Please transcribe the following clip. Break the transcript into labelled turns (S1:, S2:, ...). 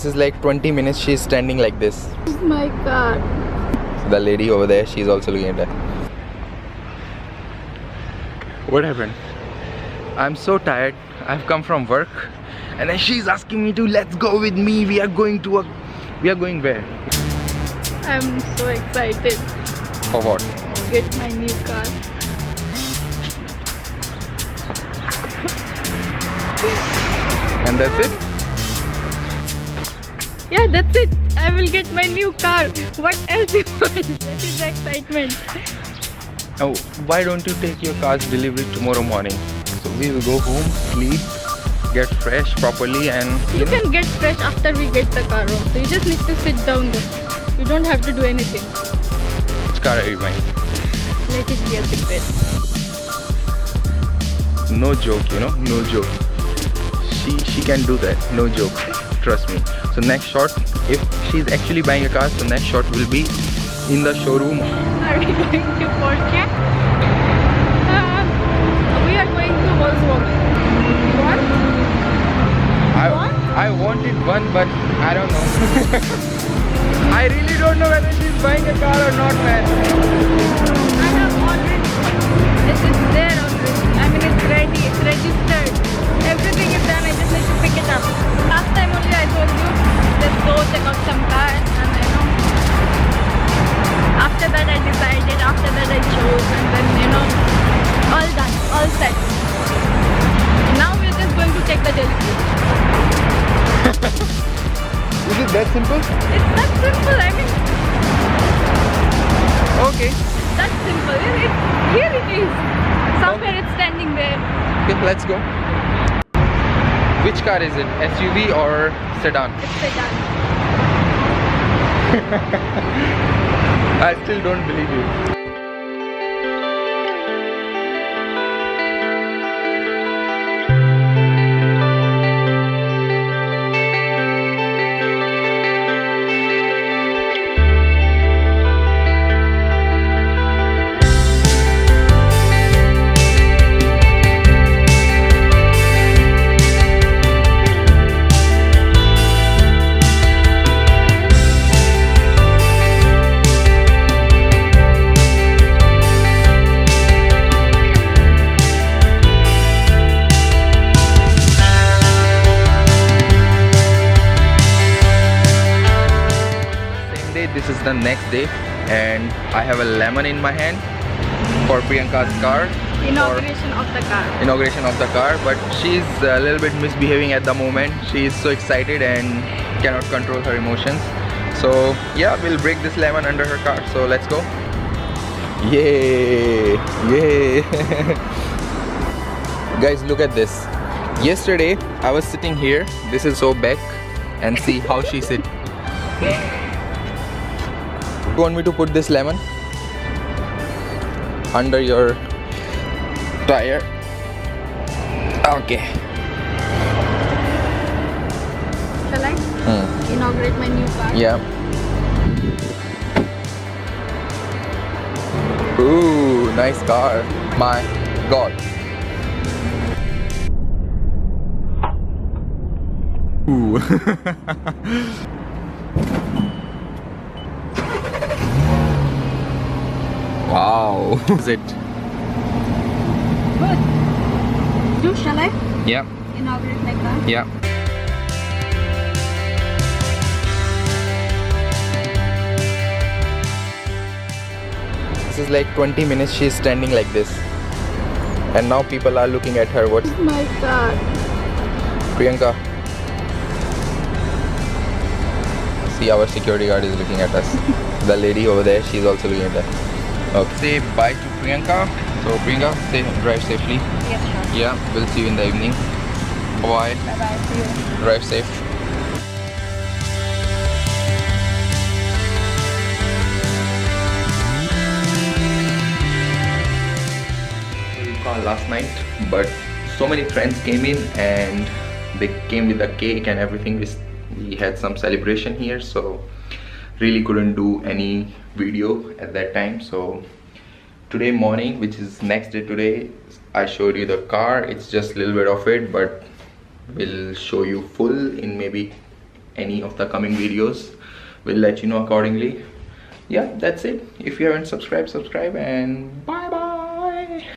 S1: This is like 20 minutes she's standing like this.
S2: This is my car.
S1: The lady over there, she's also looking at that. What happened? I'm so tired. I've come from work and then she's asking me to let's go with me. We are going where?
S2: I'm so excited.
S1: For what?
S2: Get my new car.
S1: And that's it?
S2: Yeah, that's it. I will get my new car. What else you want? That is the excitement.
S1: Oh, why don't you take your car's delivery tomorrow morning? So we will go home, sleep, get fresh properly and...
S2: You can get fresh after we get the car home. So you just need to sit down there. You don't have to do anything.
S1: Which car are you buying?
S2: Let it be a secret.
S1: No joke, you know, no joke. She can do that, no joke. Trust me. So next shot, if she's actually buying a car, so next shot will be in the showroom.
S2: Are we going to Porsche? We are going to Volkswagen. What?
S1: I wanted one, but I don't know. I really don't know whether she's buying a car or not, man.
S2: I have already. It is there already. I mean, it's ready. It's registered. Everything is done. I just need to pick it up. Last time only I told you, let's go check out some cars, and you know. After that I decided. After that I chose, and then you know, all done, all set. Now we're just going to check the delivery.
S1: Is it that simple?
S2: It's that simple. I mean,
S1: Okay.
S2: that's simple. Here it is. Somewhere it's standing there.
S1: Okay, let's go. Which car is it? SUV or sedan?
S2: It's sedan.
S1: I still don't believe you. This is the next day and I have a lemon in my hand for Priyanka's car.
S2: Inauguration of the car.
S1: Inauguration of the car, but she's a little bit misbehaving at the moment. She is so excited and cannot control her emotions. So yeah, we'll break this lemon under her car. So let's go. Yay! Yay! Guys, look at this. Yesterday I was sitting here. This is so back and see how she sit. You want me to put this lemon under your tire? Okay.
S2: Shall I inaugurate my new car?
S1: Yeah. Ooh, nice car. My God. Ooh. Wow. Is it?
S2: Good. Do shall I
S1: Yeah.
S2: inaugurate my car?
S1: Yeah. This is like 20 minutes she's standing like this. And now people are looking at her. What?
S2: This is my car.
S1: Priyanka. See, our security guard is looking at us. The lady over there, she's also looking at us. Okay. Say bye to Priyanka. So Priyanka, drive safely.
S2: Yes, sure.
S1: Yeah, we'll see you in the evening. Bye.
S2: Bye bye. See you.
S1: Drive safe. Car last night, but so many friends came in and they came with the cake and everything. We had some celebration here, so really couldn't do any video at that time. So today morning, which is next day today, I showed you the car. It's just a little bit of it, but we'll show you full in maybe any of the coming videos. We'll let you know accordingly. Yeah, that's it. If you haven't subscribed, subscribe, and bye bye.